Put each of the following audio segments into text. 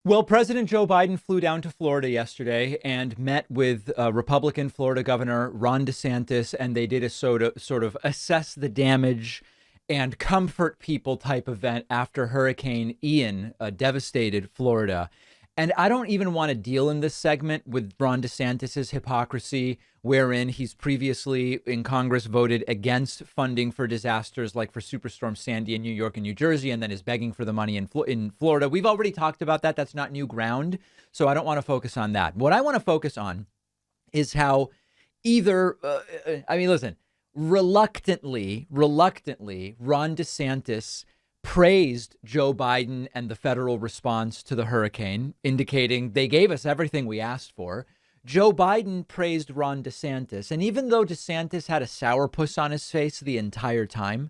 Well, President Joe Biden flew down to Florida yesterday and met with Republican Florida Governor Ron DeSantis, and they did a sort of assess the damage and comfort people type event after Hurricane Ian devastated Florida. And I don't even want to deal in this segment with Ron DeSantis's hypocrisy, wherein he's previously in Congress voted against funding for disasters like for Superstorm Sandy in New York and New Jersey, and then is begging for the money in Florida. We've already talked about that. That's not new ground. So I don't want to focus on that. What I want to focus on is how listen, reluctantly, Ron DeSantis praised Joe Biden and the federal response to the hurricane, indicating they gave us everything we asked for. Joe Biden praised Ron DeSantis. And even though DeSantis had a sourpuss on his face the entire time,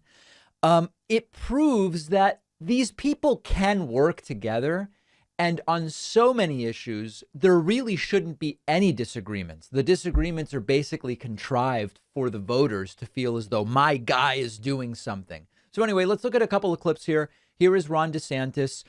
it proves that these people can work together. And on so many issues, there really shouldn't be any disagreements. The disagreements are basically contrived for the voters to feel as though my guy is doing something. So anyway, let's look at a couple of clips here. Here is Ron DeSantis,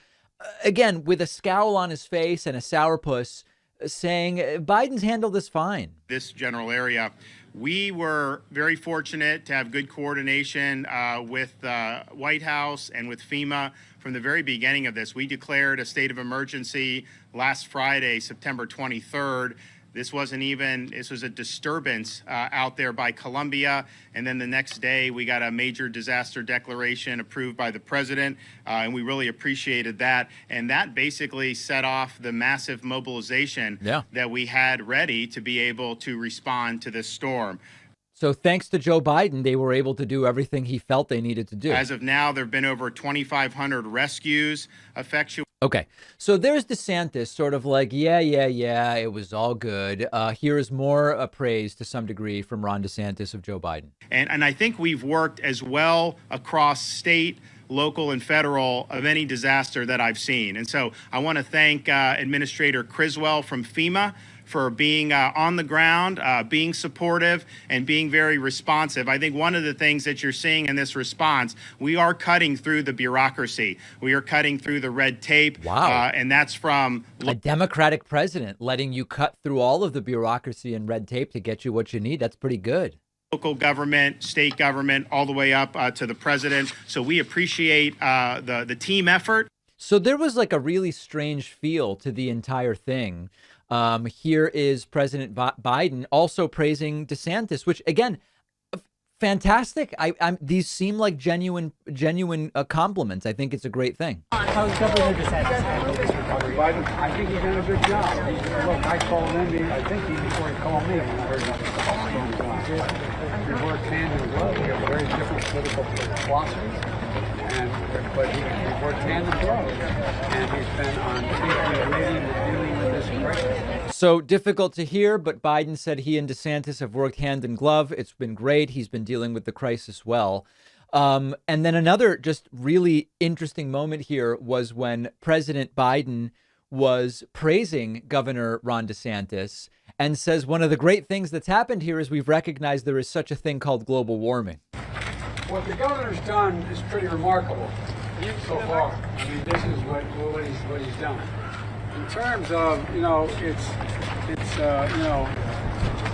again, with a scowl on his face and a sourpuss, saying Biden's handled this fine. This general area, we were very fortunate to have good coordination with the White House and with FEMA from the very beginning of this. We declared a state of emergency last Friday, September 23rd. This was a disturbance out there by Colombia. And then the next day, we got a major disaster declaration approved by the president. And we really appreciated that. And that basically set off the massive mobilization that we had ready to be able to respond to this storm. So thanks to Joe Biden, they were able to do everything he felt they needed to do. As of now, there have been over 2,500 rescues effectuated. Okay, so there's DeSantis sort of like, yeah, it was all good. Here is more praise to some degree from Ron DeSantis of Joe Biden. And I think we've worked as well across state, local, and federal of any disaster that I've seen. And so I want to thank Administrator Criswell from FEMA for being on the ground, being supportive, and being very responsive. I think one of the things that you're seeing in this response, we are cutting through the bureaucracy. We are cutting through the red tape. Wow. And that's from a Democratic president letting you cut through all of the bureaucracy and red tape to get you what you need. That's pretty good. Local government, state government, all the way up to the president. So we appreciate the team effort. So there was like a really strange feel to the entire thing. Here is President Biden also praising DeSantis, which, again, fantastic. These seem like genuine compliments. I think it's a great thing. How's Governor DeSantis handled this recovery? Biden, I think he's done a good job. Look, I called him. I think before he called me, when I heard about the we worked hand in glove. We have very different political philosophies, but we worked hand in glove, and he's been on safety rating and dealing with this crisis. So difficult to hear, but Biden said he and DeSantis have worked hand in glove. It's been great. He's been dealing with the crisis well. And then another just really interesting moment here was when President Biden was praising Governor Ron DeSantis and says one of the great things that's happened here is we've recognized there is such a thing called global warming. What the governor's done is pretty remarkable so far. I mean, this is what he's done. In terms of,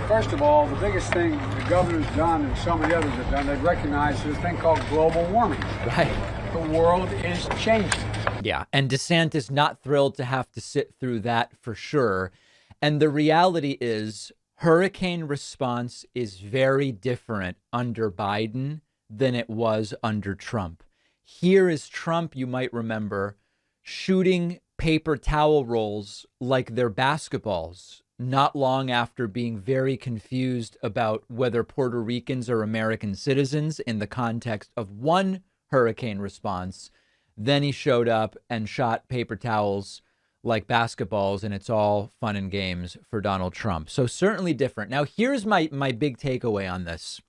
first of all, the biggest thing the governor's done and some of the others have done, they've recognized this thing called global warming. Right. The world is changing. Yeah. And DeSantis not thrilled to have to sit through that for sure. And the reality is hurricane response is very different under Biden than it was under Trump. Here is Trump, you might remember, shooting paper towel rolls like they're basketballs not long after being very confused about whether Puerto Ricans are American citizens in the context of one hurricane response. Then he showed up and shot paper towels like basketballs, and it's all fun and games for Donald Trump. So certainly different. Now, here's my big takeaway on this.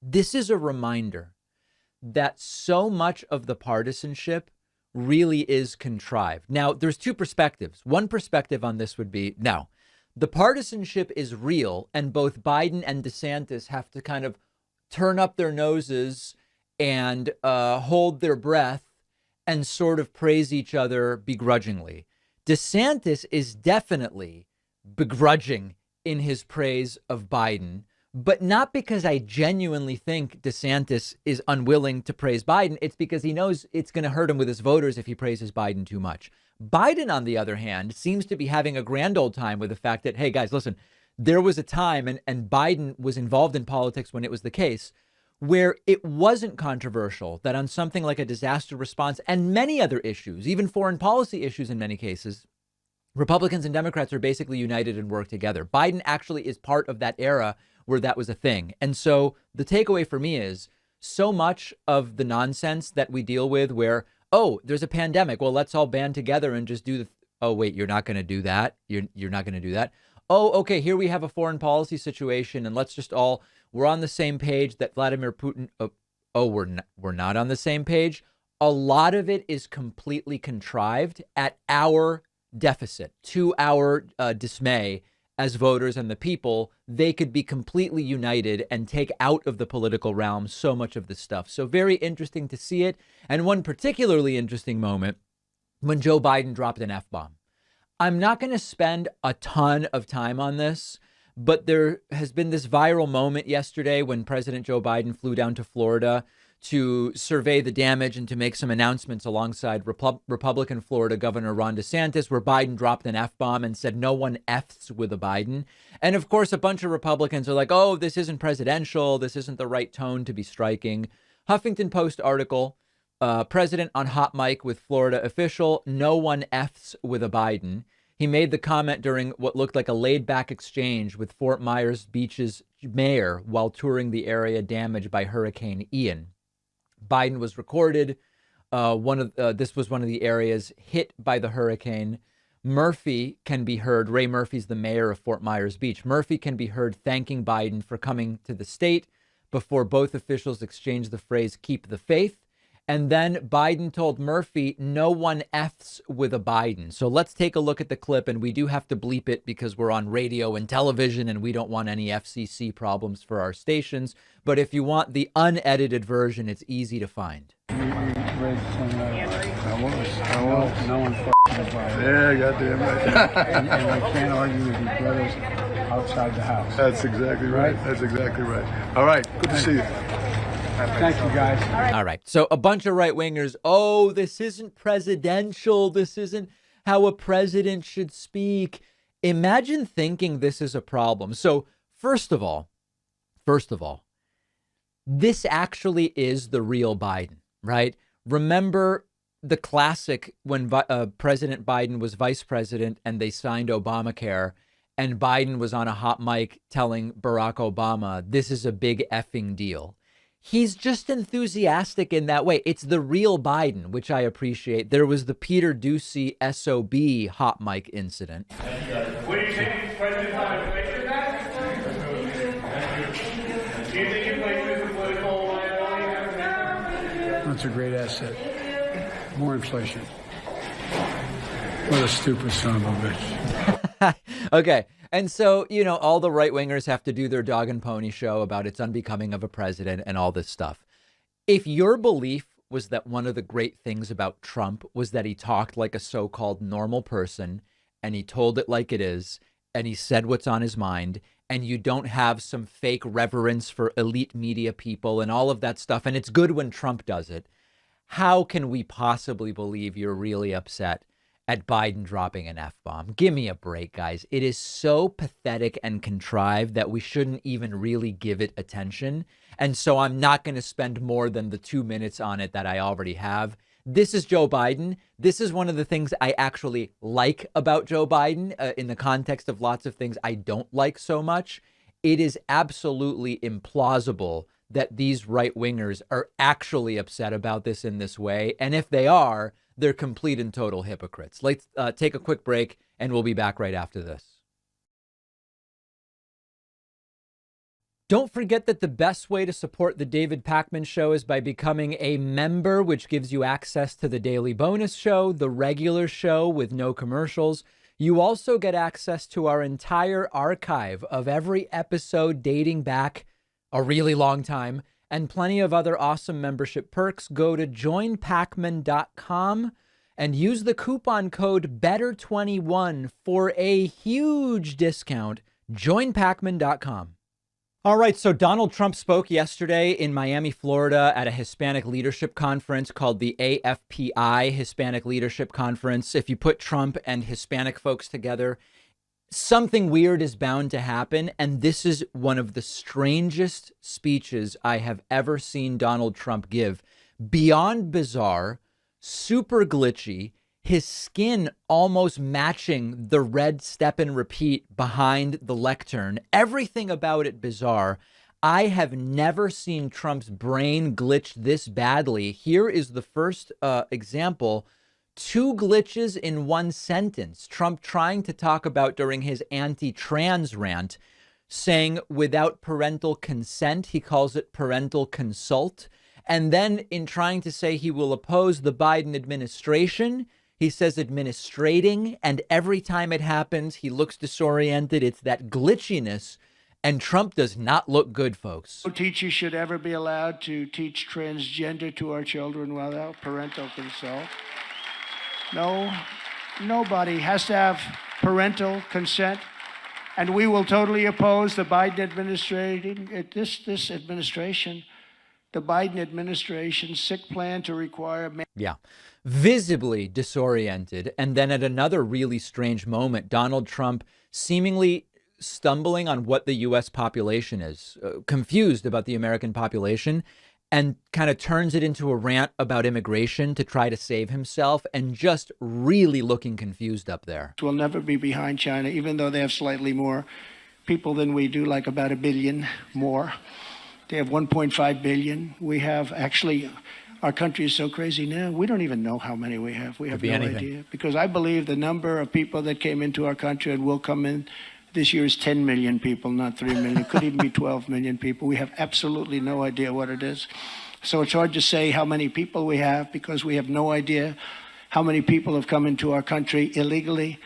This is a reminder that so much of the partisanship really is contrived. Now, there's two perspectives. One perspective on this would be, now, the partisanship is real, and both Biden and DeSantis have to kind of turn up their noses and hold their breath and sort of praise each other begrudgingly. DeSantis is definitely begrudging in his praise of Biden, but not because I genuinely think DeSantis is unwilling to praise Biden. It's because he knows it's going to hurt him with his voters if he praises Biden too much. Biden, on the other hand, seems to be having a grand old time with the fact that, hey, guys, listen, there was a time, and Biden was involved in politics when it was the case, where it wasn't controversial that on something like a disaster response and many other issues, even foreign policy issues in many cases, Republicans and Democrats are basically united and work together. Biden actually is part of that era where that was a thing. And so the takeaway for me is so much of the nonsense that we deal with where, oh, there's a pandemic. Well, let's all band together and just do the. Oh, wait, you're not going to do that. You're not going to do that. Oh, OK, here we have a foreign policy situation and let's just all we're on the same page that Vladimir Putin. We're not on the same page. A lot of it is completely contrived at our deficit, to our dismay as voters and the people. They could be completely united and take out of the political realm so much of this stuff. So very interesting to see it. And one particularly interesting moment when Joe Biden dropped an F-bomb. I'm not going to spend a ton of time on this, but there has been this viral moment yesterday when President Joe Biden flew down to Florida to survey the damage and to make some announcements alongside Republican Florida Governor Ron DeSantis, where Biden dropped an F-bomb and said no one F's with a Biden. And of course, a bunch of Republicans are like, oh, this isn't presidential. This isn't the right tone to be striking. Huffington Post article, president on hot mic with Florida official, no one F's with a Biden. He made the comment during what looked like a laid back exchange with Fort Myers Beach's mayor while touring the area damaged by Hurricane Ian. Biden was recorded. This was one of the areas hit by the hurricane. Murphy can be heard. Ray Murphy's the mayor of Fort Myers Beach. Murphy can be heard thanking Biden for coming to the state before both officials exchanged the phrase, keep the faith. And then Biden told Murphy, no one F's with a Biden. So let's take a look at the clip. And we do have to bleep it because we're on radio and television and we don't want any FCC problems for our stations. But if you want the unedited version, it's easy to find. No one yeah, goddamn right. and I can't argue with your brothers outside the house. That's exactly right. That's exactly right. All right. Good to see you. Thank you, guys. All right. So a bunch of right wingers. Oh, this isn't presidential. This isn't how a president should speak. Imagine thinking this is a problem. So first of all, this actually is the real Biden, right? Remember the classic when President Biden was vice president and they signed Obamacare and Biden was on a hot mic telling Barack Obama, this is a big effing deal. He's just enthusiastic in that way. It's the real Biden, which I appreciate. There was the Peter Doocy SOB hot mic incident. What do you think President Biden places that? Do you think he places the political liability? That's a great asset. More inflation. What a stupid son of a bitch. Okay. And so, you know, all the right wingers have to do their dog and pony show about it's unbecoming of a president and all this stuff. If your belief was that one of the great things about Trump was that he talked like a so-called normal person and he told it like it is and he said what's on his mind and you don't have some fake reverence for elite media people and all of that stuff, and it's good when Trump does it, how can we possibly believe you're really upset at Biden dropping an F-bomb? Give me a break, guys. It is so pathetic and contrived that we shouldn't even really give it attention. And so I'm not going to spend more than the 2 minutes on it that I already have. This is Joe Biden. This is one of the things I actually like about Joe Biden in the context of lots of things I don't like so much. It is absolutely implausible that these right wingers are actually upset about this in this way. And if they are, they're complete and total hypocrites. Let's take a quick break and we'll be back right after this. Don't forget that the best way to support the David Pakman Show is by becoming a member, which gives you access to the daily bonus show, the regular show with no commercials. You also get access to our entire archive of every episode dating back a really long time and plenty of other awesome membership perks. Go to joinpakman.com and use the coupon code BETTER21 for a huge discount. Joinpacman.com. All right, so Donald Trump spoke yesterday in Miami, Florida at a Hispanic leadership conference called the AFPI Hispanic Leadership Conference. If you put Trump and Hispanic folks together, something weird is bound to happen. And this is one of the strangest speeches I have ever seen Donald Trump give. Beyond bizarre, super glitchy, his skin almost matching the red step and repeat behind the lectern. Everything about it bizarre. I have never seen Trump's brain glitch this badly. Here is the first example. 2 glitches in one sentence. Trump trying to talk about during his anti-trans rant, saying without parental consent, he calls it parental consult. And then in trying to say he will oppose the Biden administration, he says administrating, and every time it happens, he looks disoriented. It's that glitchiness, and Trump does not look good, folks. No teacher should ever be allowed to teach transgender to our children without parental consent. No, nobody has to have parental consent, and we will totally oppose the Biden administration, the Biden administration's sick plan to require. Yeah. Visibly disoriented. And then at another really strange moment, Donald Trump seemingly stumbling on what the U.S. population is, confused about the American population, and kind of turns it into a rant about immigration to try to save himself, and just really looking confused up there. We'll never be behind China, even though they have slightly more people than we do, like about 1 billion more. They have 1.5 billion. We have actually... Our country is so crazy now, we don't even know how many we have. We have no idea. Because I believe the number of people that came into our country and will come in this year is 10 million people, not 3 million. Could even be 12 million people. We have absolutely no idea what it is. So it's hard to say how many people we have because we have no idea how many people have come into our country illegally.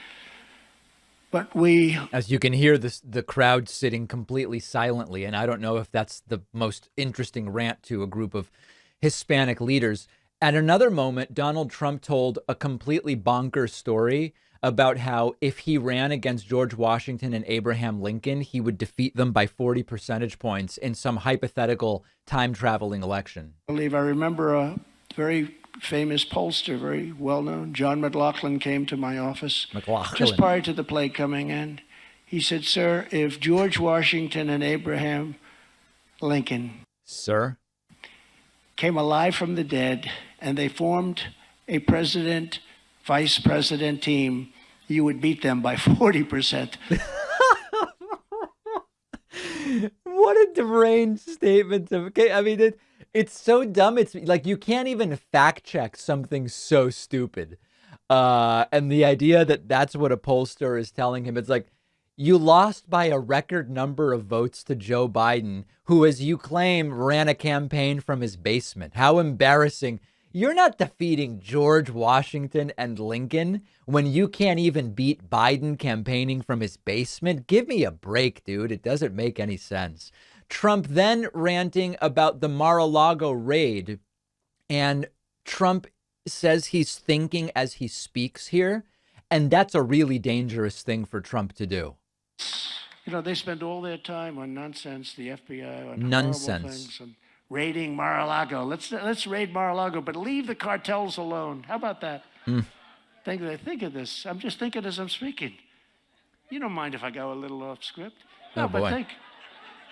But we... As you can hear, the crowd sitting completely silently. And I don't know if that's the most interesting rant to a group of Hispanic leaders. At another moment, Donald Trump told a completely bonkers story about how if he ran against George Washington and Abraham Lincoln, he would defeat them by 40 percentage points in some hypothetical time-traveling election. I remember a very famous pollster, very well-known, John McLaughlin, came to my office just prior to the play coming in. He said, "Sir, if George Washington and Abraham Lincoln..." Sir? "Came alive from the dead, and they formed a president, vice president team, you would beat them by 40%. What a deranged statement. I mean, it's so dumb. It's like you can't even fact check something so stupid. And the idea that that's what a pollster is telling him, it's like, you lost by a record number of votes to Joe Biden, who, as you claim, ran a campaign from his basement. How embarrassing. You're not defeating George Washington and Lincoln when you can't even beat Biden campaigning from his basement. Give me a break, dude. It doesn't make any sense. Trump then ranting about the Mar-a-Lago raid. And Trump says he's thinking as he speaks here. And that's a really dangerous thing for Trump to do. You know, they spend all their time on nonsense, the FBI, on nonsense. Horrible things, and raiding Mar-a-Lago. Let's raid Mar-a-Lago, but leave the cartels alone. How about that? Think of this. I'm just thinking as I'm speaking. You don't mind if I go a little off script? No, but think.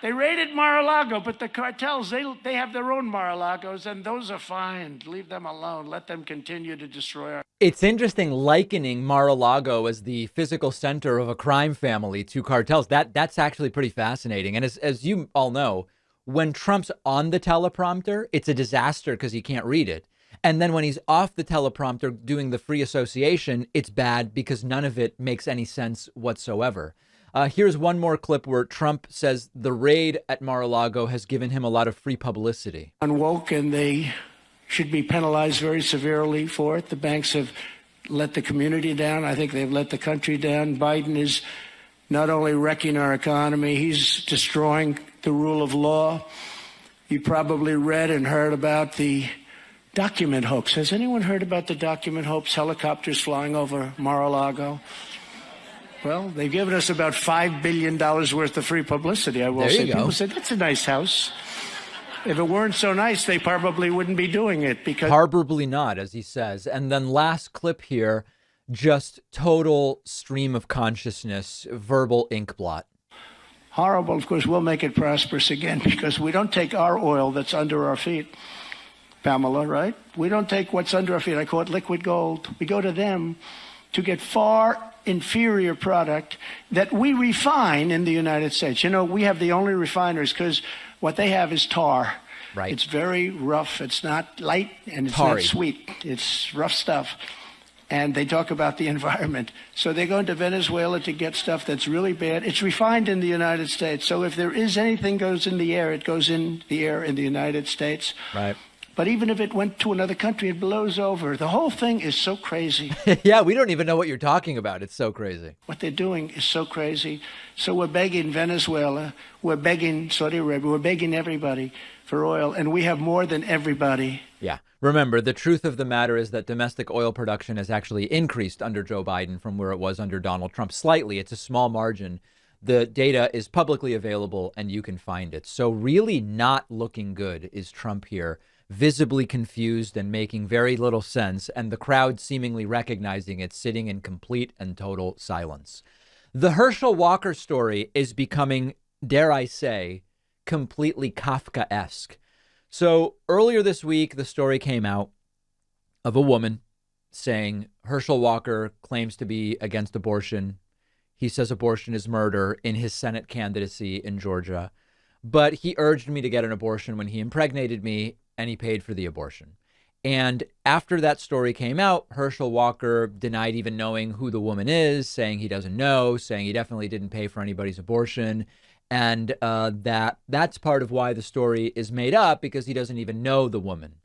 They raided Mar-a-Lago, but the cartels, they have their own Mar-a-Lagos, and those are fine. Leave them alone. Let them continue to destroy our... It's interesting likening Mar-a-Lago as the physical center of a crime family to cartels. That's actually pretty fascinating. And as you all know, when Trump's on the teleprompter, it's a disaster because he can't read it. And then when he's off the teleprompter doing the free association, it's bad because none of it makes any sense whatsoever. Here's one more clip where Trump says the raid at Mar-a-Lago has given him a lot of free publicity. Unwoke, and they should be penalized very severely for it. The banks have let the community down. I think they've let the country down. Biden is not only wrecking our economy, he's destroying the rule of law. You probably read and heard about the Document hoax. Has anyone heard about the document hoax? Helicopters flying over Mar-a-Lago? Well, they've given us about $5 billion worth of free publicity, I will say. People said, that's a nice house. If it weren't so nice, they probably wouldn't be doing it because... Probably not, as he says. And then last clip here, just total stream of consciousness, verbal ink blot. Horrible. Of course, we'll make it prosperous again because we don't take our oil that's under our feet, Pamela, right? We don't take what's under our feet. I call it liquid gold. We go to them to get far inferior product that we refine in the United States. You know, we have the only refiners because what they have is tar. Right. It's very rough. It's not light and it's not sweet. It's rough stuff. And they talk about the environment. So they go into Venezuela to get stuff that's really bad. It's refined in the United States. So if there is anything goes in the air, it goes in the air in the United States. Right. But even if it went to another country, it blows over. The whole thing is so crazy. Yeah, we don't even know what you're talking about. It's so crazy. What they're doing is so crazy. So we're begging Venezuela, we're begging Saudi Arabia, we're begging everybody for oil, and we have more than everybody. Yeah. Remember, the truth of the matter is that domestic oil production has actually increased under Joe Biden from where it was under Donald Trump. Slightly. It's a small margin. The data is publicly available and you can find it. So really not looking good is Trump here, visibly confused and making very little sense, and the crowd seemingly recognizing it, sitting in complete and total silence. The Herschel Walker story is becoming, dare I say, completely Kafkaesque. So earlier this week, the story came out of a woman saying Herschel Walker claims to be against abortion. He says abortion is murder in his Senate candidacy in Georgia. But he urged me to get an abortion when he impregnated me, and he paid for the abortion. And after that story came out, Herschel Walker denied even knowing who the woman is, saying he doesn't know, saying he definitely didn't pay for anybody's abortion. And that's part of why the story is made up, because he doesn't even know the woman.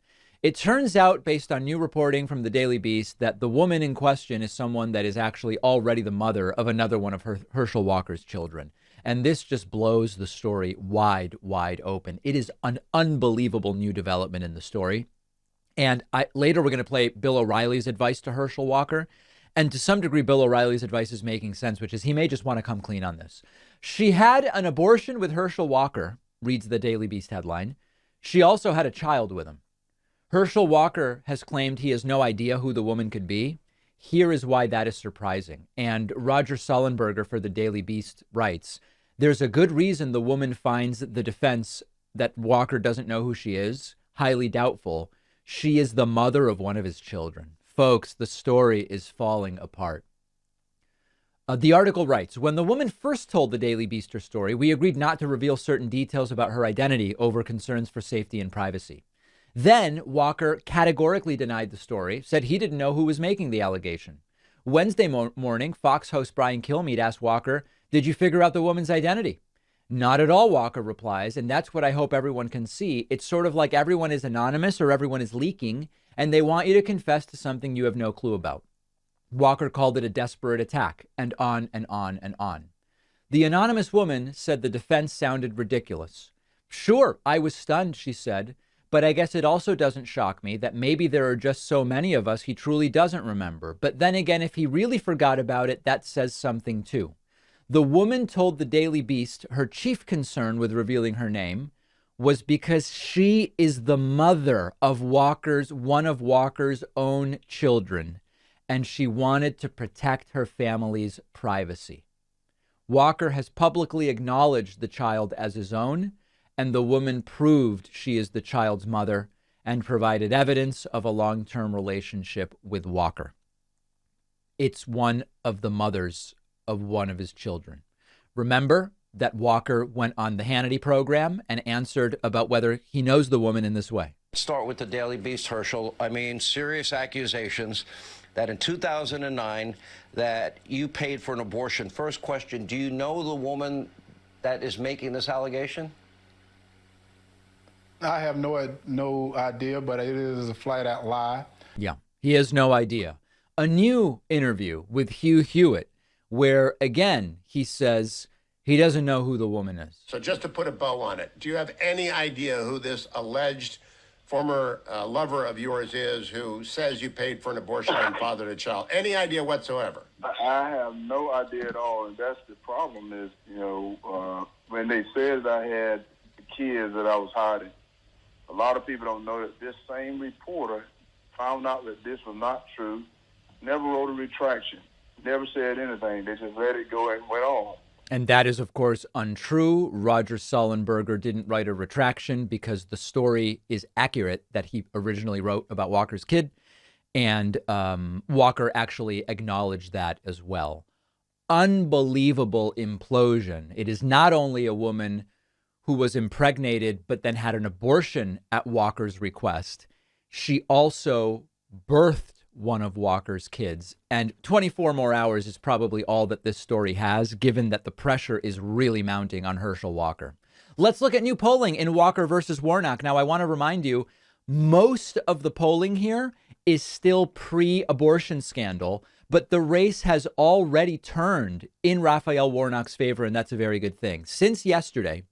It turns out, based on new reporting from the Daily Beast, that the woman in question is someone that is actually already the mother of another one of Herschel Walker's children. And this just blows the story wide, wide open. It is an unbelievable new development in the story. And later we're going to play Bill O'Reilly's advice to Herschel Walker. And to some degree, Bill O'Reilly's advice is making sense, which is he may just want to come clean on this. She had an abortion with Herschel Walker, reads the Daily Beast headline. She also had a child with him. Herschel Walker has claimed he has no idea who the woman could be. Here is why that is surprising. And Roger Sullenberger for the Daily Beast writes, there's a good reason the woman finds the defense that Walker doesn't know who she is highly doubtful. She is the mother of one of his children. Folks, the story is falling apart. The article writes, when the woman first told the Daily Beast her story, we agreed not to reveal certain details about her identity over concerns for safety and privacy. Then Walker categorically denied the story, said he didn't know who was making the allegation. Wednesday morning, Fox host Brian Kilmeade asked Walker, did you figure out the woman's identity? Not at all, Walker replies, and that's what I hope everyone can see. It's sort of like everyone is anonymous or everyone is leaking, and they want you to confess to something you have no clue about. Walker called it a desperate attack, and on and on and on. The anonymous woman said the defense sounded ridiculous. Sure, I was stunned, she said, but I guess it also doesn't shock me that maybe there are just so many of us he truly doesn't remember. But then again, if he really forgot about it, that says something too. The woman told the Daily Beast her chief concern with revealing her name was because she is the mother of one of Walker's own children, and she wanted to protect her family's privacy. Walker has publicly acknowledged the child as his own, and the woman proved she is the child's mother and provided evidence of a long-term relationship with Walker. It's one of the mothers of one of his children. Remember that Walker went on the Hannity program and answered about whether he knows the woman in this way. Start with the Daily Beast, Herschel. I mean, serious accusations that in 2009 that you paid for an abortion. First question, do you know the woman that is making this allegation? I have no idea, but it is a flat-out lie. Yeah, he has no idea. A new interview with Hugh Hewitt, where, again, he says he doesn't know who the woman is. So just to put a bow on it, do you have any idea who this alleged former lover of yours is who says you paid for an abortion and fathered a child? Any idea whatsoever? I have no idea at all, and that's the problem is, when they said that I had kids that I was hiding, a lot of people don't know that this same reporter found out that this was not true, never wrote a retraction, never said anything. They just let it go and went on. And that is, of course, untrue. Roger Sullenberger didn't write a retraction because the story is accurate that he originally wrote about Walker's kid. And Walker actually acknowledged that as well. Unbelievable implosion. It is not only a woman who was impregnated but then had an abortion at Walker's request. She also birthed one of Walker's kids. And 24 more hours is probably all that this story has, given that the pressure is really mounting on Herschel Walker. Let's look at new polling in Walker versus Warnock. Now, I want to remind you, most of the polling here is still pre-abortion scandal, but the race has already turned in Raphael Warnock's favor, and that's a very good thing. Since yesterday,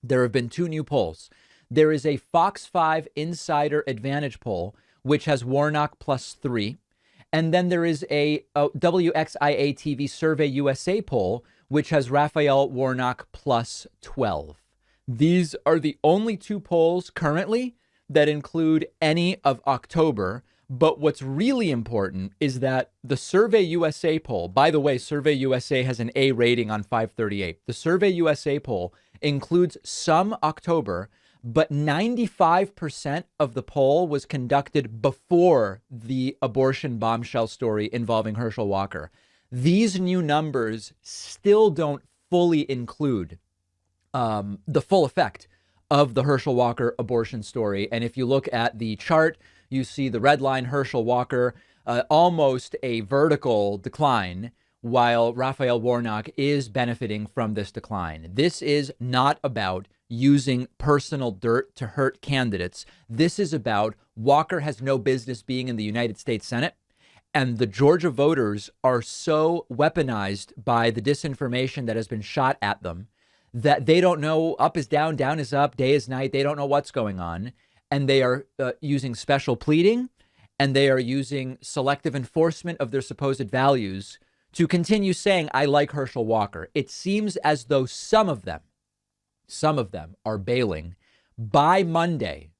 there have been two new polls. There is a Fox 5 Insider Advantage poll, which has Warnock +3. And then there is a WXIA TV Survey USA poll, which has Raphael Warnock +12. These are the only two polls currently that include any of October. But what's really important is that the Survey USA poll, by the way, Survey USA has an A rating on 538. The Survey USA poll includes some October, but 95% of the poll was conducted before the abortion bombshell story involving Herschel Walker. These new numbers still don't fully include the full effect of the Herschel Walker abortion story. And if you look at the chart, you see the red line, Herschel Walker, almost a vertical decline, while Raphael Warnock is benefiting from this decline. This is not about using personal dirt to hurt candidates. This is about Walker has no business being in the United States Senate. And the Georgia voters are so weaponized by the disinformation that has been shot at them that they don't know up is down, down is up, day is night. They don't know what's going on. And they are using special pleading, and they are using selective enforcement of their supposed values to continue saying, I like Herschel Walker. It seems as though some of them are bailing. By Monday,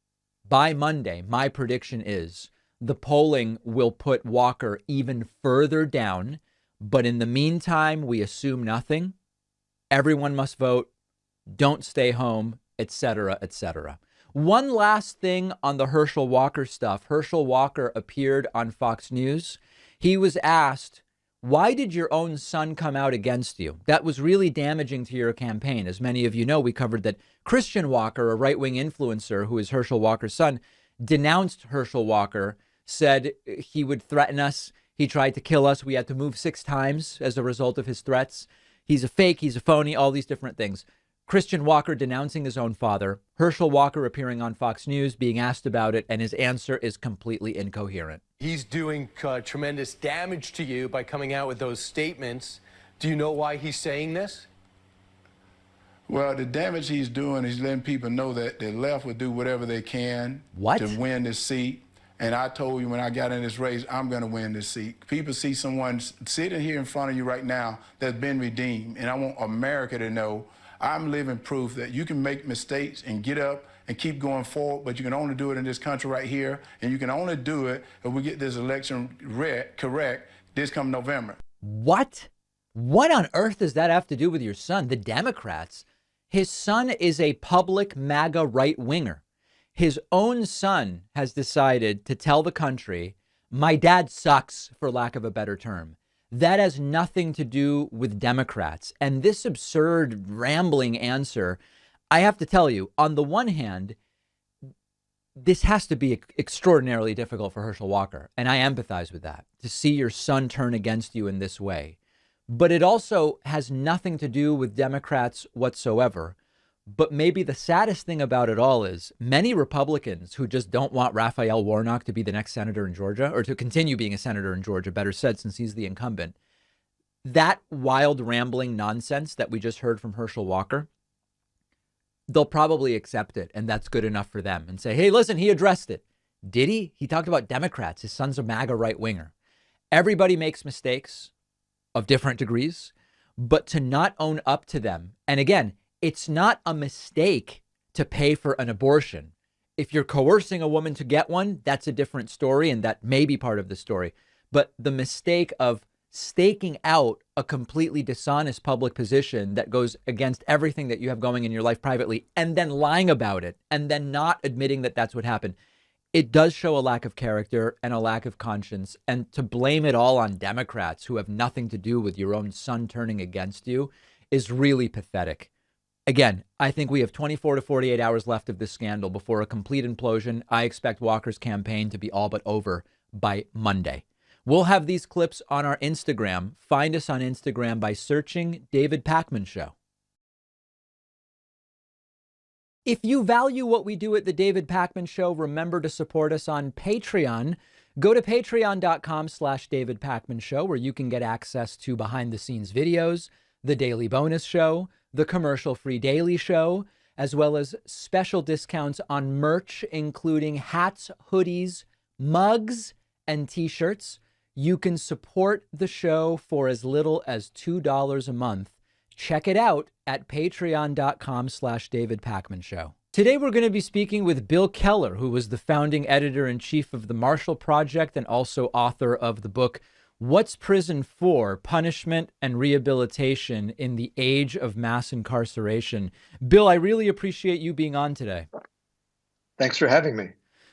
my prediction is the polling will put Walker even further down. But in the meantime, we assume nothing. Everyone must vote. Don't stay home, etc., etc. One last thing on the Herschel Walker stuff. Herschel Walker appeared on Fox News. He was asked, why did your own son come out against you? That was really damaging to your campaign. As many of you know, we covered that Christian Walker, a right-wing influencer who is Herschel Walker's son, denounced Herschel Walker, said he would threaten us. He tried to kill us. We had to move 6 times as a result of his threats. He's a fake. He's a phony, all these different things. Christian Walker denouncing his own father, Herschel Walker appearing on Fox News, being asked about it, and his answer is completely incoherent. He's doing tremendous damage to you by coming out with those statements. Do you know why he's saying this? Well, the damage he's doing is letting people know that the left will do whatever they can to win this seat. And I told you when I got in this race, I'm going to win this seat. People see someone sitting here in front of you right now that's been redeemed. And I want America to know I'm living proof that you can make mistakes and get up and keep going forward, but you can only do it in this country right here. And you can only do it if we get this election correct this come November. What? What on earth does that have to do with your son? The Democrats. His son is a public MAGA right-winger. His own son has decided to tell the country, my dad sucks, for lack of a better term. That has nothing to do with Democrats. And this absurd, rambling answer, I have to tell you, on the one hand, this has to be extraordinarily difficult for Herschel Walker. And I empathize with that, to see your son turn against you in this way. But it also has nothing to do with Democrats whatsoever. But maybe the saddest thing about it all is many Republicans who just don't want Raphael Warnock to be the next senator in Georgia, or to continue being a senator in Georgia, better said, since he's the incumbent. That wild, rambling nonsense that we just heard from Herschel Walker, they'll probably accept it. And that's good enough for them and say, hey, listen, he addressed it. Did he? He talked about Democrats. His son's a MAGA right winger. Everybody makes mistakes of different degrees, but to not own up to them. And again, it's not a mistake to pay for an abortion. If you're coercing a woman to get one, that's a different story. And that may be part of the story. But the mistake of staking out a completely dishonest public position that goes against everything that you have going in your life privately and then lying about it and then not admitting that that's what happened. It does show a lack of character and a lack of conscience. And to blame it all on Democrats who have nothing to do with your own son turning against you is really pathetic. Again, I think we have 24 to 48 hours left of this scandal before a complete implosion. I expect Walker's campaign to be all but over by Monday. We'll have these clips on our Instagram. Find us on Instagram by searching David Pakman Show. If you value what we do at the David Pakman Show, remember to support us on Patreon. Go to patreon.com/David Pakman Show, where you can get access to behind the scenes videos, the daily bonus show, the commercial-free daily show, as well as special discounts on merch, including hats, hoodies, mugs, and t-shirts. You can support the show for as little as $2 a month. Check it out at patreon.com/David Pakman Show. Today, we're going to be speaking with Bill Keller, who was the founding editor-in-chief of the Marshall Project and also author of the book, What's Prison For? Punishment and Rehabilitation in the Age of Mass Incarceration. Bill, I really appreciate you being on today. Thanks for having me.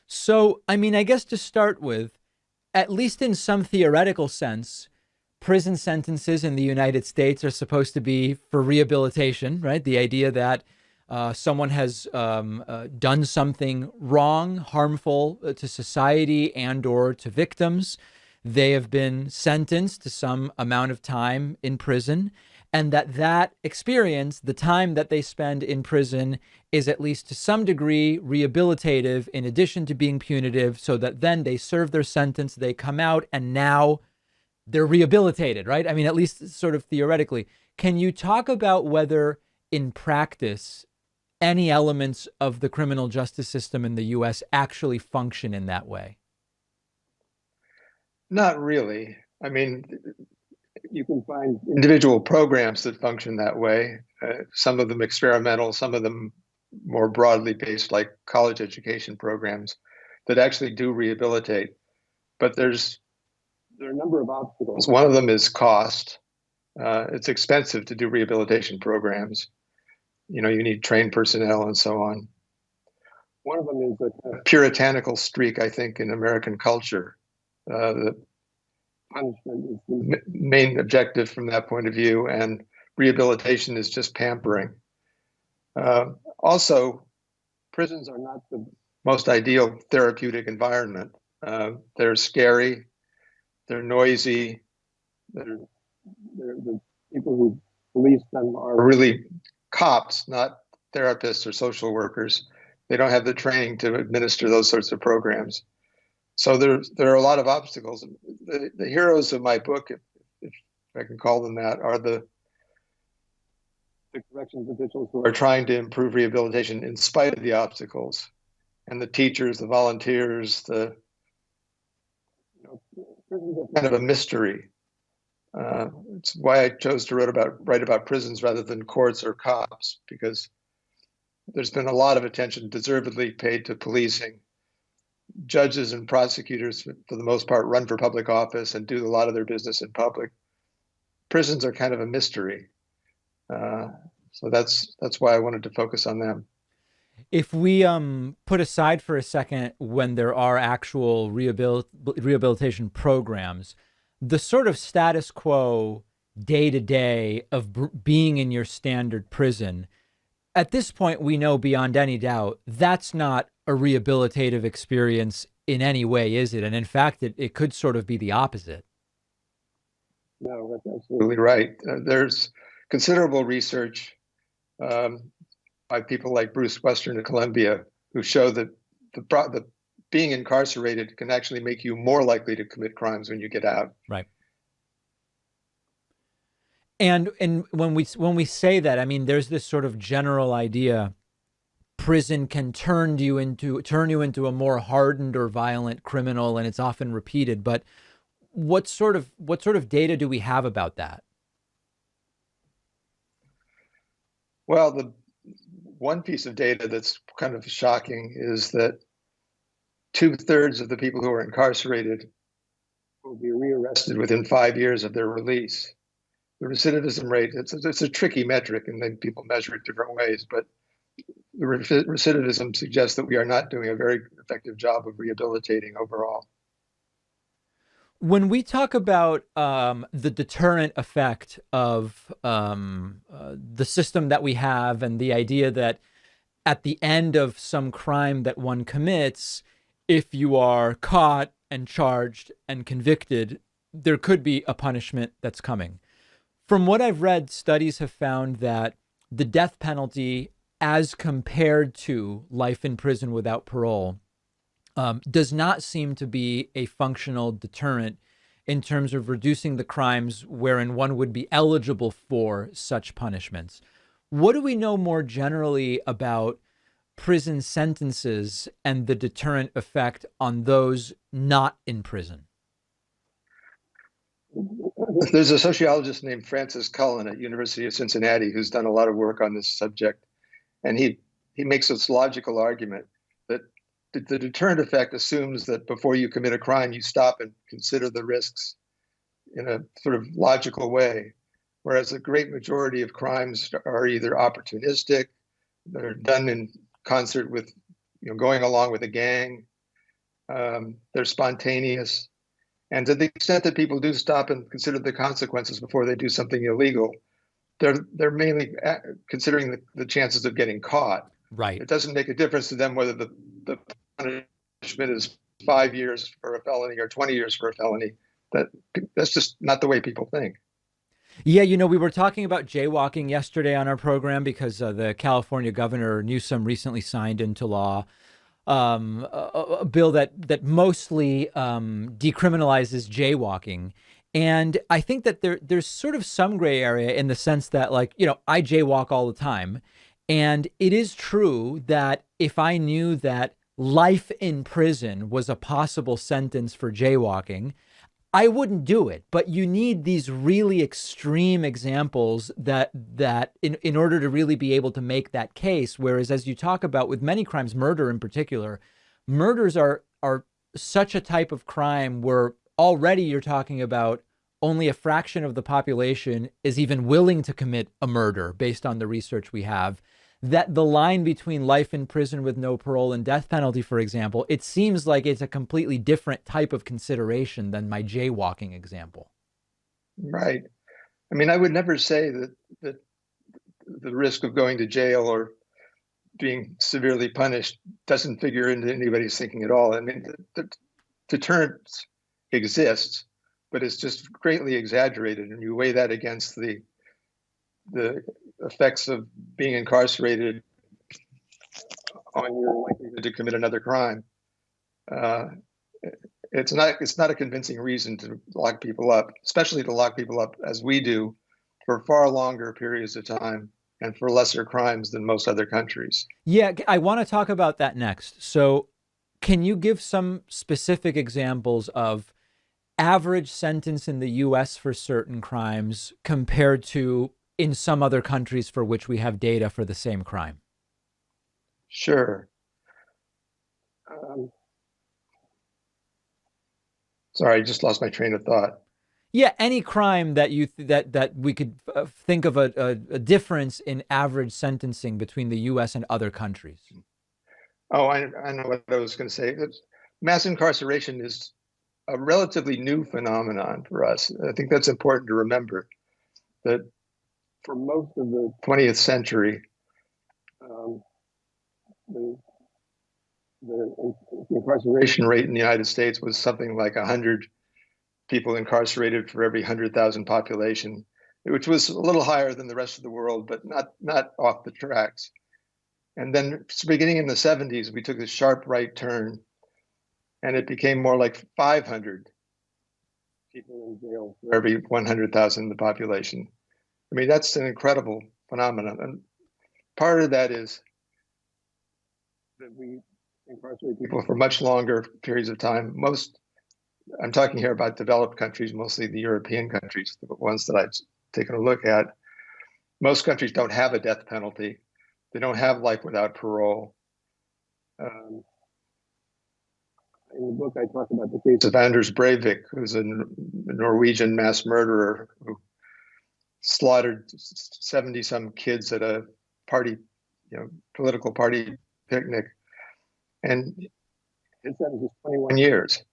So, I mean, I guess to start with, at least in some theoretical sense, prison sentences in the United States are supposed to be for rehabilitation, right? The idea that someone has done something wrong, harmful to society and or to victims. They have been sentenced to some amount of time in prison, and that experience, the time that they spend in prison, is at least to some degree rehabilitative in addition to being punitive, so that then they serve their sentence, they come out, and now they're rehabilitated, right? I mean, at least sort of theoretically. Can you talk about whether in practice any elements of the criminal justice system in the U.S. actually function in that way? Not really. I mean, you can find individual programs that function that way, some of them experimental, some of them more broadly based, like college education programs that actually do rehabilitate. But there are a number of obstacles. One of them is cost. It's expensive to do rehabilitation programs. You know, you need trained personnel and so on. One of them is a puritanical streak, I think, in American culture. The punishment is the main objective from that point of view, and rehabilitation is just pampering. Also, prisons are not the most ideal therapeutic environment. They're scary. They're noisy. The people who police them are really cops, not therapists or social workers. They don't have the training to administer those sorts of programs. So there are a lot of obstacles. The heroes of my book, if I can call them that, are the corrections officials who are trying to improve rehabilitation in spite of the obstacles, and the teachers, the volunteers, prisons are kind of a mystery. It's why I chose to write about prisons rather than courts or cops, because there's been a lot of attention deservedly paid to policing. Judges and prosecutors, for the most part, run for public office and do a lot of their business in public. Prisons are kind of a mystery. So that's why I wanted to focus on them. If we put aside for a second when there are actual rehabilitation programs, the sort of status quo day to day of being in your standard prison, at this point, we know beyond any doubt that's not a rehabilitative experience in any way, is it? And in fact, it could sort of be the opposite. No, that's absolutely right. There's considerable research by people like Bruce Western at Columbia who show that the being incarcerated can actually make you more likely to commit crimes when you get out. Right. And when we say that, I mean, there's this sort of general idea prison can turn you into a more hardened or violent criminal, and it's often repeated. But what sort of data do we have about that? Well, the one piece of data that's kind of shocking is that 2/3 of the people who are incarcerated will be rearrested within 5 years of their release. The recidivism rate, it's a tricky metric, and then people measure it different ways, but the recidivism suggests that we are not doing a very effective job of rehabilitating overall. When we talk about the deterrent effect of the system that we have, and the idea that at the end of some crime that one commits, if you are caught and charged and convicted, there could be a punishment that's coming. From what I've read, studies have found that the death penalty, as compared to life in prison without parole, does not seem to be a functional deterrent in terms of reducing the crimes wherein one would be eligible for such punishments. What do we know more generally about prison sentences and the deterrent effect on those not in prison? There's a sociologist named Francis Cullen at University of Cincinnati who's done a lot of work on this subject, and he makes this logical argument that the deterrent effect assumes that before you commit a crime, you stop and consider the risks in a sort of logical way, whereas a great majority of crimes are either opportunistic, they're done in concert with, going along with a gang, they're spontaneous. And to the extent that people do stop and consider the consequences before they do something illegal, they're mainly considering the chances of getting caught. Right. It doesn't make a difference to them whether the punishment is 5 years for a felony or 20 years for a felony. That's just not the way people think. Yeah, we were talking about jaywalking yesterday on our program because the California governor Newsom recently signed into law a bill that mostly decriminalizes jaywalking. And I think that there's sort of some gray area in the sense that, I jaywalk all the time. And it is true that if I knew that life in prison was a possible sentence for jaywalking, I wouldn't do it. But you need these really extreme examples that in order to really be able to make that case. Whereas, as you talk about with many crimes, murder in particular, murders are such a type of crime where already you're talking about only a fraction of the population is even willing to commit a murder based on the research we have. That the line between life in prison with no parole and death penalty, for example, it seems like it's a completely different type of consideration than my jaywalking example. Right. I mean, I would never say that the risk of going to jail or being severely punished doesn't figure into anybody's thinking at all. I mean, the deterrence exists, but it's just greatly exaggerated. And you weigh that against the effects of being incarcerated on your likelihood to commit another crime. It's not a convincing reason to lock people up, especially to lock people up as we do for far longer periods of time and for lesser crimes than most other countries. Yeah, I want to talk about that next. So can you give some specific examples of average sentence in the US for certain crimes compared to in some other countries for which we have data for the same crime? Sure. Sorry, I just lost my train of thought. Yeah, any crime that that we could think of a difference in average sentencing between the U.S. and other countries. Oh, I know what I was going to say. Mass incarceration is a relatively new phenomenon for us. I think that's important to remember, that for most of the 20th century, the incarceration rate in the United States was something like 100 people incarcerated for every 100,000 population, which was a little higher than the rest of the world, but not off the tracks. And then beginning in the 70s, we took a sharp right turn, and it became more like 500 people in jail for every 100,000 in the population. I mean, that's an incredible phenomenon. And part of that is that we incarcerate people for much longer periods of time. I'm talking here about developed countries, mostly the European countries, the ones that I've taken a look at. Most countries don't have a death penalty. They don't have life without parole. In the book, I talk about the case of Anders Breivik, who's a Norwegian mass murderer who slaughtered 70-some kids at a party, political party picnic. And his sentence is 21 years.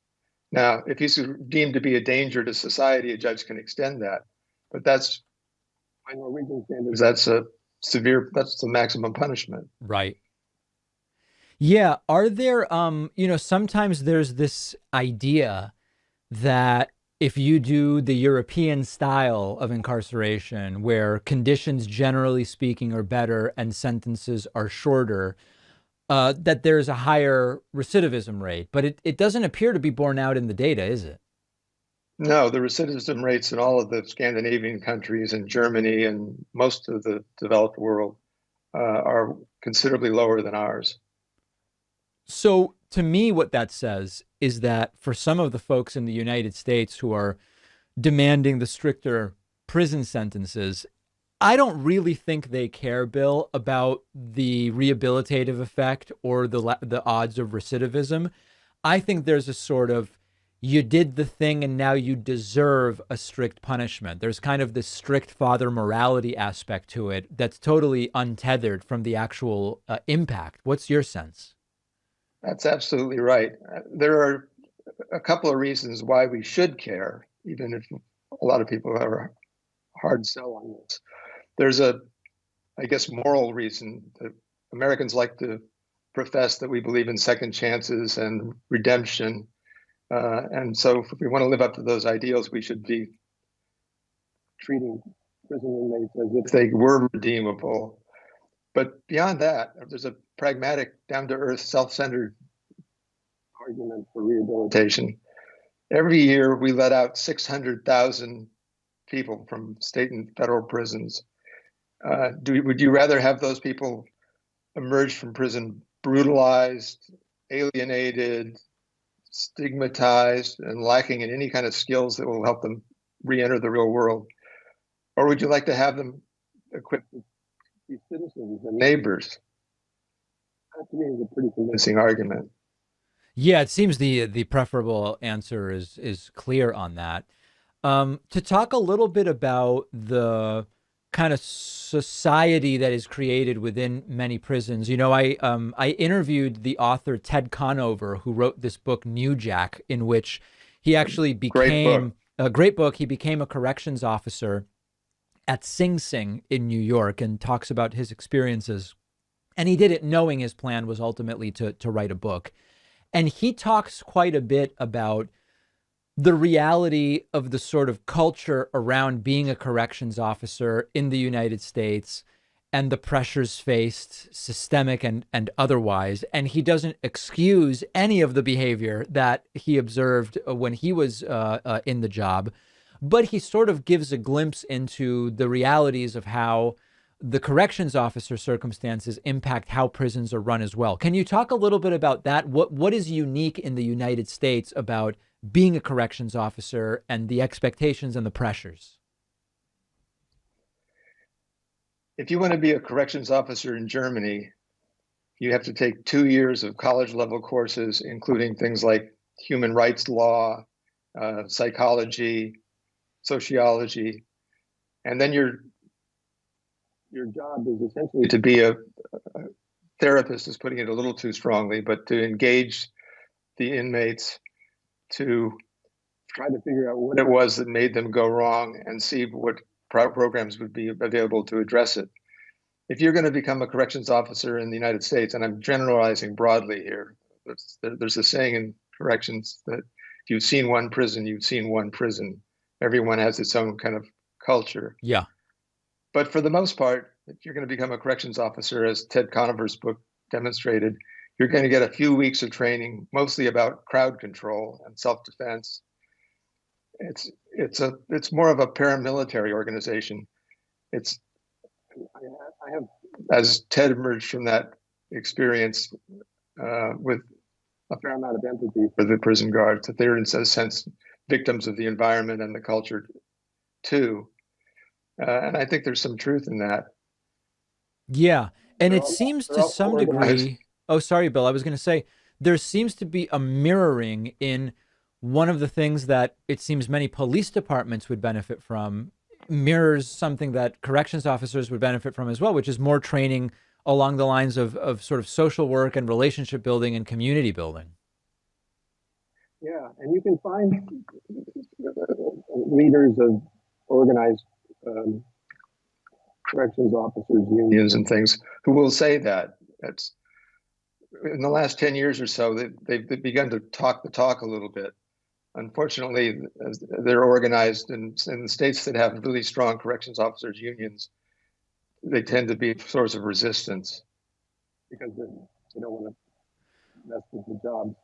Now, if he's deemed to be a danger to society, a judge can extend that. But that's, by Norwegian standards, that's the maximum punishment. Right. Yeah. Are there, sometimes there's this idea that if you do the European style of incarceration, where conditions, generally speaking, are better and sentences are shorter, that there's a higher recidivism rate. But it doesn't appear to be borne out in the data, is it? No, the recidivism rates in all of the Scandinavian countries and Germany and most of the developed world are considerably lower than ours. So to me, what that says is that for some of the folks in the United States who are demanding the stricter prison sentences, I don't really think they care, Bill, about the rehabilitative effect or the odds of recidivism. I think there's a sort of, you did the thing and now you deserve a strict punishment. There's kind of this strict father morality aspect to it that's totally untethered from the actual impact. What's your sense? That's absolutely right. There are a couple of reasons why we should care, even if a lot of people have a hard sell on this. There's I guess, moral reason that Americans like to profess that we believe in second chances and redemption. And so if we want to live up to those ideals, we should be treating prison inmates as if they were redeemable. But beyond that, there's a pragmatic, down-to-earth, self-centered argument for rehabilitation. Every year, we let out 600,000 people from state and federal prisons. Would you rather have those people emerge from prison brutalized, alienated, stigmatized, and lacking in any kind of skills that will help them re-enter the real world? Or would you like to have them equipped with be citizens and neighbors? That to me is a pretty convincing argument. Yeah, it seems the preferable answer is clear on that. To talk a little bit about the kind of society that is created within many prisons. I interviewed the author Ted Conover, who wrote this book, New Jack, in which he actually became a great book. He became a corrections officer at Sing Sing in New York and talks about his experiences. And he did it knowing his plan was ultimately to write a book. And he talks quite a bit about the reality of the sort of culture around being a corrections officer in the United States and the pressures faced, systemic and otherwise. And he doesn't excuse any of the behavior that he observed when he was in the job, but he sort of gives a glimpse into the realities of how the corrections officer circumstances impact how prisons are run as well. Can you talk a little bit about that? What is unique in the United States about being a corrections officer and the expectations and the pressures? If you want to be a corrections officer in Germany, you have to take 2 years of college level courses, including things like human rights law, psychology, sociology. And then your job is essentially to be a therapist, is putting it a little too strongly, but to engage the inmates to try to figure out what it was that made them go wrong and see what programs would be available to address it. If you're going to become a corrections officer in the United States, and I'm generalizing broadly here, there's a saying in corrections that if you've seen one prison, you've seen one prison. Everyone has its own kind of culture. Yeah. But for the most part, if you're going to become a corrections officer, as Ted Conover's book demonstrated, you're going to get a few weeks of training, mostly about crowd control and self-defense. It's more of a paramilitary organization. I have, as Ted emerged from that experience, with a fair amount of empathy for the prison guards, that they're in a sense victims of the environment and the culture too. And I think there's some truth in that. Yeah. And it seems to some degree, oh, sorry, Bill, I was going to say, there seems to be a mirroring in one of the things that it seems many police departments would benefit from, mirrors something that corrections officers would benefit from as well, which is more training along the lines of sort of social work and relationship building and community building. Yeah, and you can find leaders of organized corrections officers unions and things who will say that. That's in the last 10 years or so, they've begun to talk the talk a little bit. Unfortunately, they're organized in the states that have really strong corrections officers unions. They tend to be a source of resistance because they don't want to mess with the job.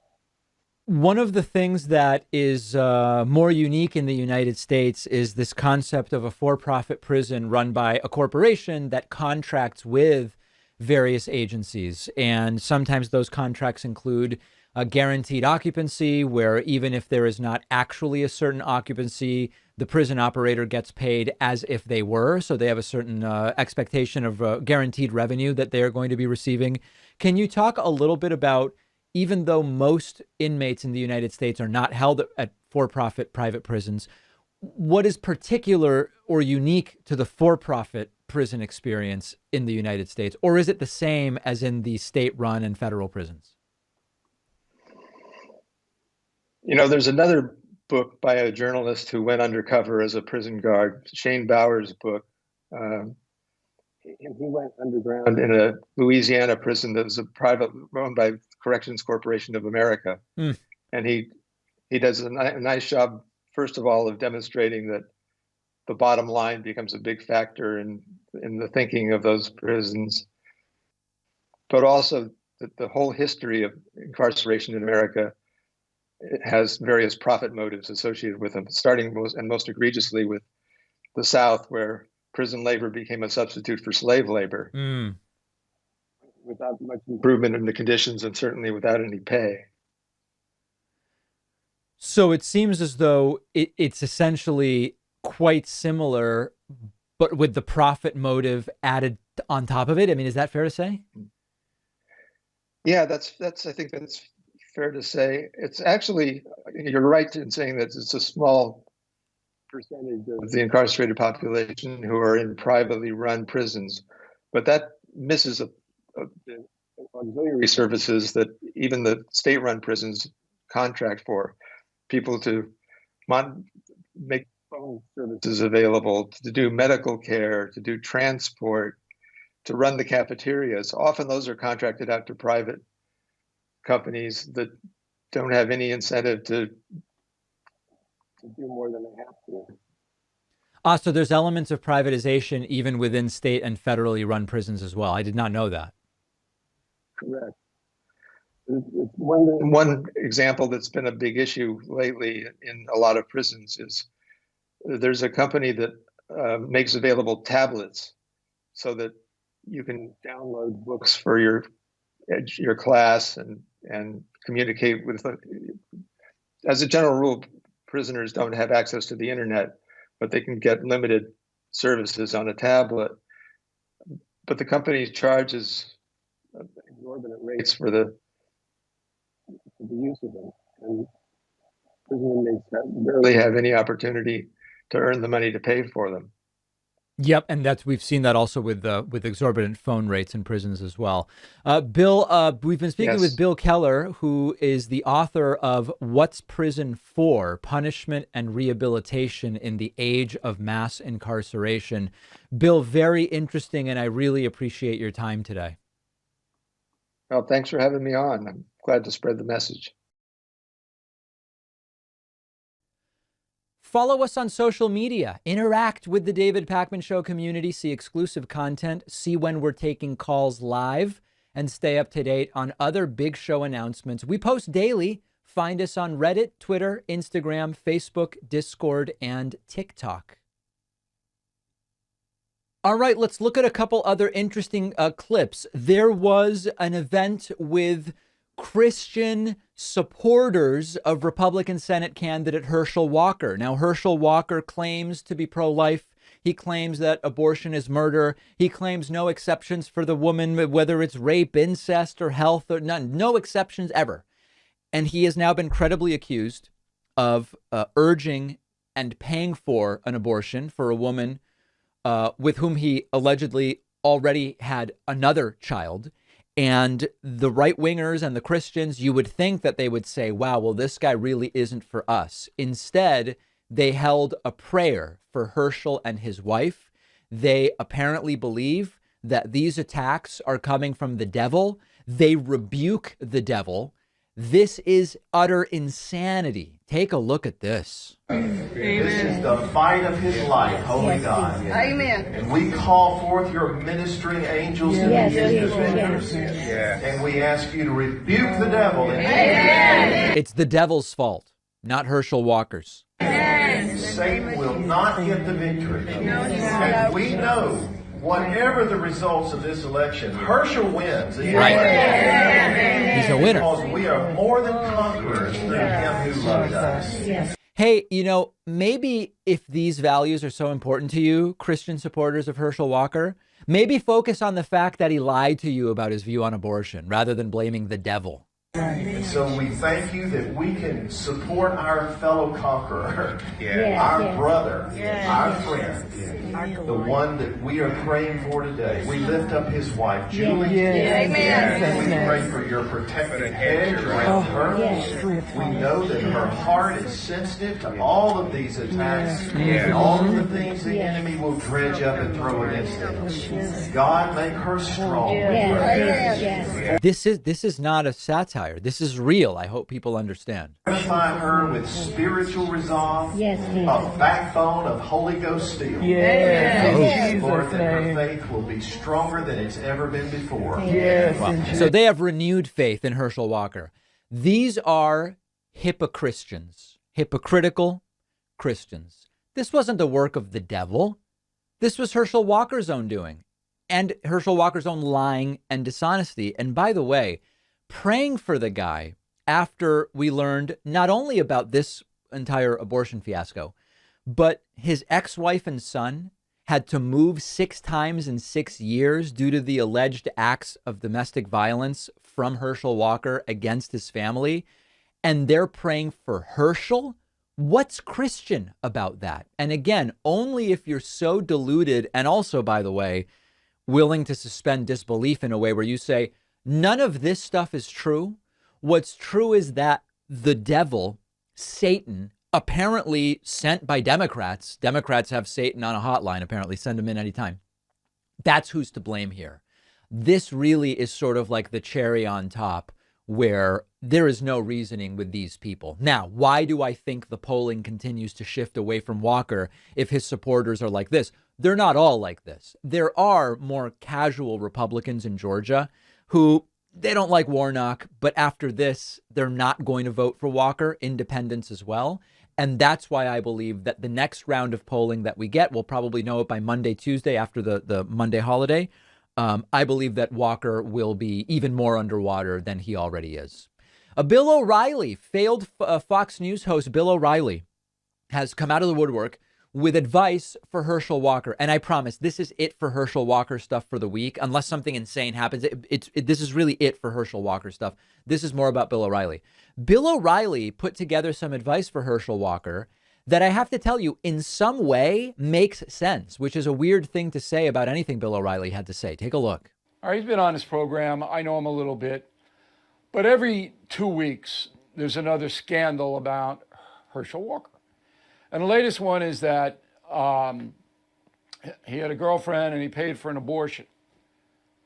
One of the things that is more unique in the United States is this concept of a for-profit prison run by a corporation that contracts with various agencies. And sometimes those contracts include a guaranteed occupancy, where even if there is not actually a certain occupancy, the prison operator gets paid as if they were. So they have a certain expectation of guaranteed revenue that they're going to be receiving. Can you talk a little bit about, even though most inmates in the United States are not held at for-profit private prisons, what is particular or unique to the for-profit prison experience in the United States? Or is it the same as in the state-run and federal prisons? You know, there's another book by a journalist who went undercover as a prison guard, Shane Bauer's book. He went underground in a Louisiana prison that was a private, owned by Corrections Corporation of America. And he does a nice job, first of all, of demonstrating that the bottom line becomes a big factor in the thinking of those prisons, but also that the whole history of incarceration in America, it has various profit motives associated with them, starting most egregiously with the South, where prison labor became a substitute for slave labor without much improvement in the conditions and certainly without any pay. So it seems as though it's essentially quite similar, but with the profit motive added on top of it. I mean, is that fair to say? Yeah, that's I think that's fair to say. It's actually, you're right in saying that it's a small percentage of the incarcerated population who are in privately run prisons, but that misses the auxiliary services that even the state-run prisons contract for, people to make phone services available, to do medical care, to do transport, to run the cafeterias. Often those are contracted out to private companies that don't have any incentive to do more than they have to. So there's elements of privatization even within state and federally run prisons as well. I did not know that. Correct. One example that's been a big issue lately in a lot of prisons is there's a company that makes available tablets so that you can download books for your class and communicate with. As a general rule, prisoners don't have access to the internet, but they can get limited services on a tablet. But the company charges exorbitant rates for the use of them, and prison inmates barely have any opportunity to earn the money to pay for them. Yep, and we've seen that also with exorbitant phone rates in prisons as well. Bill, we've been speaking with Bill Keller, who is the author of What's Prison For? Punishment and Rehabilitation in the Age of Mass Incarceration. Bill, very interesting, and I really appreciate your time today. Well, thanks for having me on. I'm glad to spread the message. Follow us on social media, interact with the David Pakman Show community, see exclusive content, see when we're taking calls live, and stay up to date on other big show announcements. We post daily. Find us on Reddit, Twitter, Instagram, Facebook, Discord, and TikTok. All right, let's look at a couple other interesting clips. There was an event with Christian supporters of Republican Senate candidate Herschel Walker. Now, Herschel Walker claims to be pro-life. He claims that abortion is murder. He claims no exceptions for the woman, whether it's rape, incest, or health, or none. No exceptions ever. And he has now been credibly accused of urging and paying for an abortion for a woman with whom he allegedly already had another child. And the right wingers and the Christians, you would think that they would say, wow, well, this guy really isn't for us. Instead, they held a prayer for Herschel and his wife. They apparently believe that these attacks are coming from the devil. They rebuke the devil. This is utter insanity. Take a look at this. Amen. This is the fight of his life, holy God. Amen. And we call forth your ministering angels to be his defenders. And we ask you to rebuke the devil. It's the devil's fault, not Herschel Walker's. Satan will not get the victory. And we know, whatever the results of this election, Herschel wins. Right. He's a winner. Because we are more than conquerors through him who loved us. Hey, you know, maybe if these values are so important to you, Christian supporters of Herschel Walker, maybe focus on the fact that he lied to you about his view on abortion rather than blaming the devil. And so we thank you that we can support our fellow conqueror, our brother, our friend, the one that we are praying for today. We lift up his wife, Julie. We pray for your protective hedge around her. We know that her heart is sensitive to all of these attacks and all of the things the enemy will dredge up and throw against them. God, make her strong. This is not a satire. This is real. I hope people understand. Fortify her with spiritual resolve, a backbone of Holy Ghost steel. Lord, that her faith will be stronger than it's ever been before. Wow. So they have renewed faith in Herschel Walker. These are hypocristians, hypocritical Christians. This wasn't the work of the devil. This was Herschel Walker's own doing, and Herschel Walker's own lying and dishonesty. And by the way, praying for the guy after we learned not only about this entire abortion fiasco, but his ex-wife and son had to move 6 times in 6 years due to the alleged acts of domestic violence from Herschel Walker against his family. And they're praying for Herschel. What's Christian about that? And again, only if you're so deluded, and also, by the way, willing to suspend disbelief in a way where you say, none of this stuff is true. What's true is that the devil, Satan, apparently sent by Democrats. Democrats have Satan on a hotline, apparently. Send him in anytime. That's who's to blame here. This really is sort of like the cherry on top, where there is no reasoning with these people. Now, why do I think the polling continues to shift away from Walker if his supporters are like this? They're not all like this. There are more casual Republicans in Georgia who they don't like Warnock, but after this, they're not going to vote for Walker, independents as well. And that's why I believe that the next round of polling that we get, we'll probably know it by Monday, Tuesday after the Monday holiday. I believe that Walker will be even more underwater than he already is. Bill O'Reilly, failed Fox News host Bill O'Reilly, has come out of the woodwork with advice for Herschel Walker. And I promise this is it for Herschel Walker stuff for the week, unless something insane happens. This is really it for Herschel Walker stuff. This is more about Bill O'Reilly. Bill O'Reilly put together some advice for Herschel Walker that I have to tell you in some way makes sense, which is a weird thing to say about anything Bill O'Reilly had to say. Take a look. All right, he's been on this program. I know him a little bit. But every 2 weeks, there's another scandal about Herschel Walker. And the latest one is that he had a girlfriend and he paid for an abortion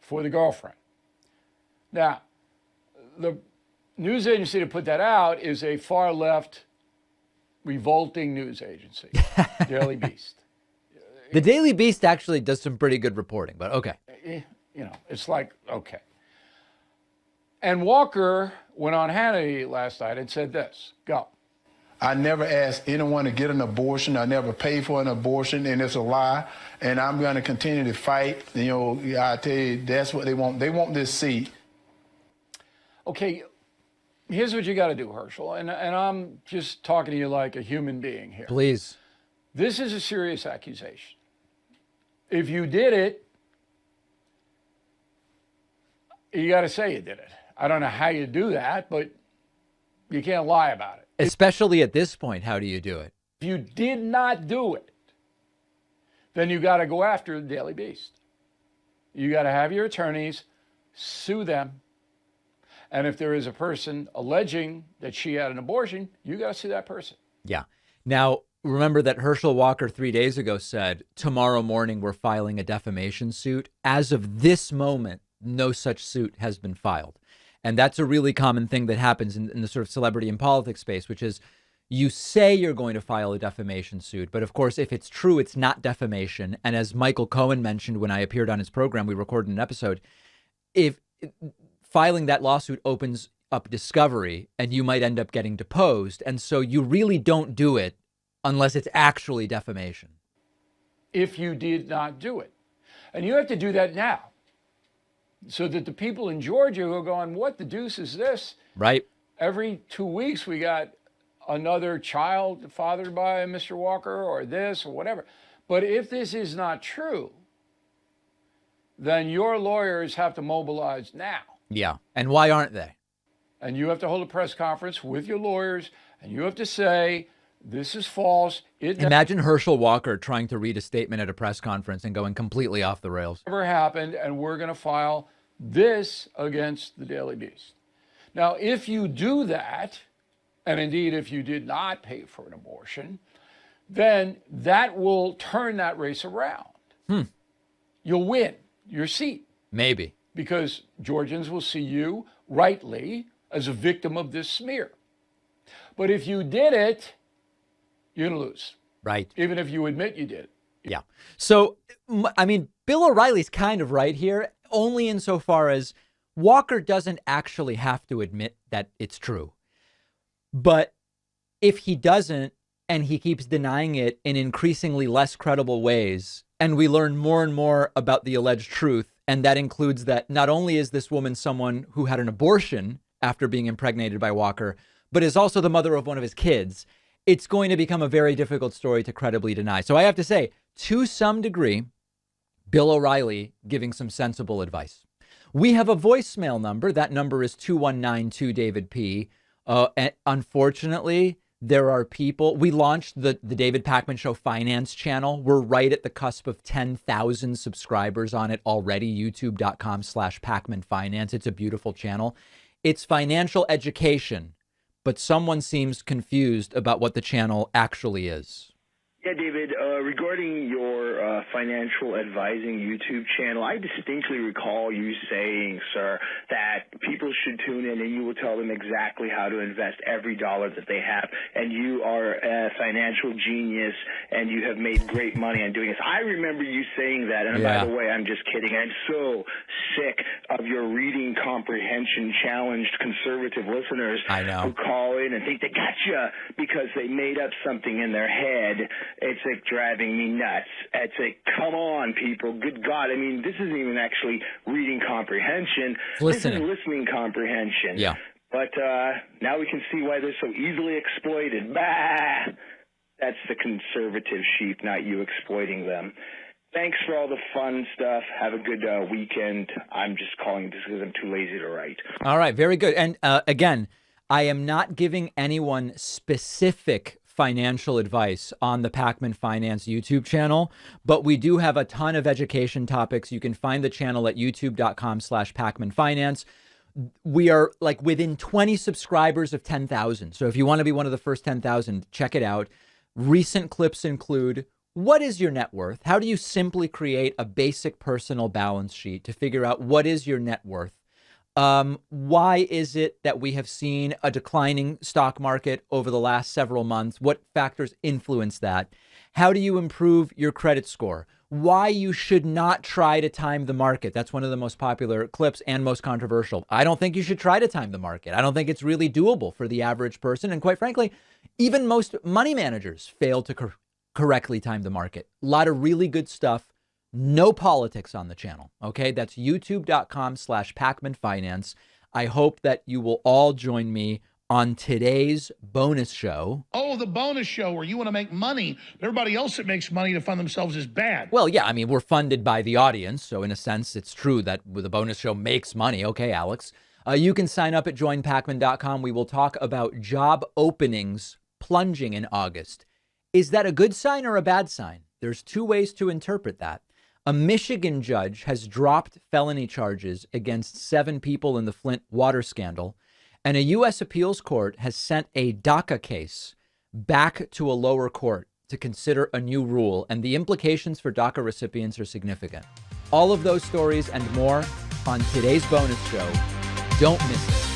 for the girlfriend. Now, the news agency to put that out is a far left, revolting news agency, Daily Beast. The Daily Beast actually does some pretty good reporting, but okay. You know, it's like, okay. And Walker went on Hannity last night and said this, go. I never asked anyone to get an abortion. I never paid for an abortion, and it's a lie. And I'm going to continue to fight. You know, I tell you, that's what they want. They want this seat. Okay, Here's what you got to do, Herschel, and I'm just talking to you like a human being here. Please. This is a serious accusation. If you did it, you got to say you did it. I don't know how you do that, but you can't lie about it. Especially at this point, how do you do it? If you did not do it, then you got to go after the Daily Beast. You got to have your attorneys sue them. And if there is a person alleging that she had an abortion, you got to sue that person. Yeah. Now, remember that Herschel Walker 3 days ago said, tomorrow morning we're filing a defamation suit. As of this moment, no such suit has been filed. And that's a really common thing that happens in the sort of celebrity and politics space, which is you say you're going to file a defamation suit. But of course, if it's true, it's not defamation. And as Michael Cohen mentioned when I appeared on his program, we recorded an episode, if filing that lawsuit opens up discovery and you might end up getting deposed. And so you really don't do it unless it's actually defamation. If you did not do it. And you have to do that now. So that the people in Georgia who are going, what the deuce is this? Right. Every 2 weeks we got another child fathered by Mr. Walker or this or whatever. But if this is not true, then your lawyers have to mobilize now. Yeah. And why aren't they? And you have to hold a press conference with your lawyers and you have to say, this is false. Imagine Herschel Walker trying to read a statement at a press conference and going completely off the rails. Never happened, and we're going to file this against the Daily Beast. Now, if you do that, and indeed if you did not pay for an abortion, then that will turn that race around. You'll win your seat. Maybe. Because Georgians will see you, rightly, as a victim of this smear. But if you did it, you're going to lose. Right. Even if you admit you did. Yeah. So, I mean, Bill O'Reilly's kind of right here, only insofar as Walker doesn't actually have to admit that it's true. But if he doesn't, and he keeps denying it in increasingly less credible ways, and we learn more and more about the alleged truth, and that includes that not only is this woman someone who had an abortion after being impregnated by Walker, but is also the mother of one of his kids, it's going to become a very difficult story to credibly deny. So I have to say, to some degree, Bill O'Reilly giving some sensible advice. We have a voicemail number. That number is 2192-DAVID-P. Unfortunately, there are people. We launched the David Pakman Show Finance channel. We're right at the cusp of 10,000 subscribers on it already. YouTube.com/Pakman Finance. It's a beautiful channel. It's financial education, but someone seems confused about what the channel actually is. Yeah, David, regarding your financial advising YouTube channel, I distinctly recall you saying, sir, that people should tune in and you will tell them exactly how to invest every dollar that they have. And you are a financial genius and you have made great money on doing this. I remember you saying that. And by the way, I'm just kidding. I'm so sick of your reading comprehension challenged conservative listeners who call in and think they got you because they made up something in their head. It's like driving me nuts. It's like, come on, people. Good God. I mean, this isn't even actually reading comprehension. This is listening comprehension. Yeah. But now we can see why they're so easily exploited. Bah! That's the conservative sheep, not you exploiting them. Thanks for all the fun stuff. Have a good weekend. I'm just calling this because I'm too lazy to write. All right. Very good. And again, I am not giving anyone specific financial advice on the Pakman Finance YouTube channel, but we do have a ton of education topics. You can find the channel at youtube.com/Pakman Finance. We are like within 20 subscribers of 10,000. So if you want to be one of the first 10,000, check it out. Recent clips include, what is your net worth? How do you simply create a basic personal balance sheet to figure out what is your net worth? Why is it that we have seen a declining stock market over the last several months? What factors influence that? How do you improve your credit score? Why you should not try to time the market. That's one of the most popular clips and most controversial. I don't think you should try to time the market. I don't think it's really doable for the average person. And quite frankly, even most money managers fail to correctly time the market. A lot of really good stuff. No politics on the channel. Okay, that's youtube.com/Pakman Finance. I hope that you will all join me on today's bonus show. Oh, the bonus show where you want to make money, but everybody else that makes money to fund themselves is bad. Well, yeah, I mean, we're funded by the audience, so in a sense, it's true that the bonus show makes money. Okay, Alex. You can sign up at joinpacman.com. We will talk about job openings plunging in August. Is that a good sign or a bad sign? There's two ways to interpret that. A Michigan judge has dropped felony charges against 7 people in the Flint water scandal. And a U.S. appeals court has sent a DACA case back to a lower court to consider a new rule. And the implications for DACA recipients are significant. All of those stories and more on today's bonus show. Don't miss it.